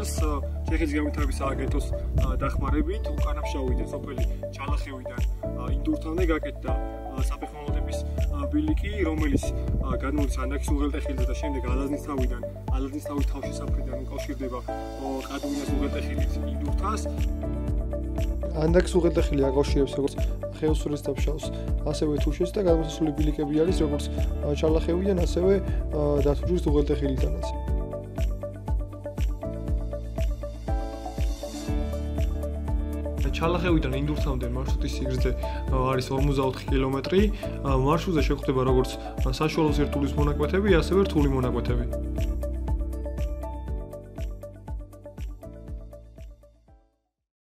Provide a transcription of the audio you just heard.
წელს ჩეხეთის განვითარების სააგენტოს დახმარებით უკანაფშაუიდან სოფელი ჩალახევიდან ინდურთამდე გაკეთდა საფეხმავლოდების ბილიკი, რომელიც გადმოდის ანდაქის უღელტეხილზე და შემდეგ ალაზნისთავიდან ალაზნისთავის თავშესაფრიდან უკავშირდება ყადუინას უღელტეხილით ინდურთას. ანდაქის უღელტეხილი აკავშირებს როგორც ხეოსურის დაბშავს, ასევე თუშეთს და გადმოსასვლელი ბილიკები არის როგორც ჩალახევიდან, ასევე დათუჯურის უღელტეხილიდანაც. ჩალახევიდან ინდურთამდე მარშრუტის სიგრძე არის 54 კილომეტრი. მარშრუტზე შეგვხვდება როგორც საშუალო სირთულის მონაკვეთები, ასევე რთული მონაკვეთები.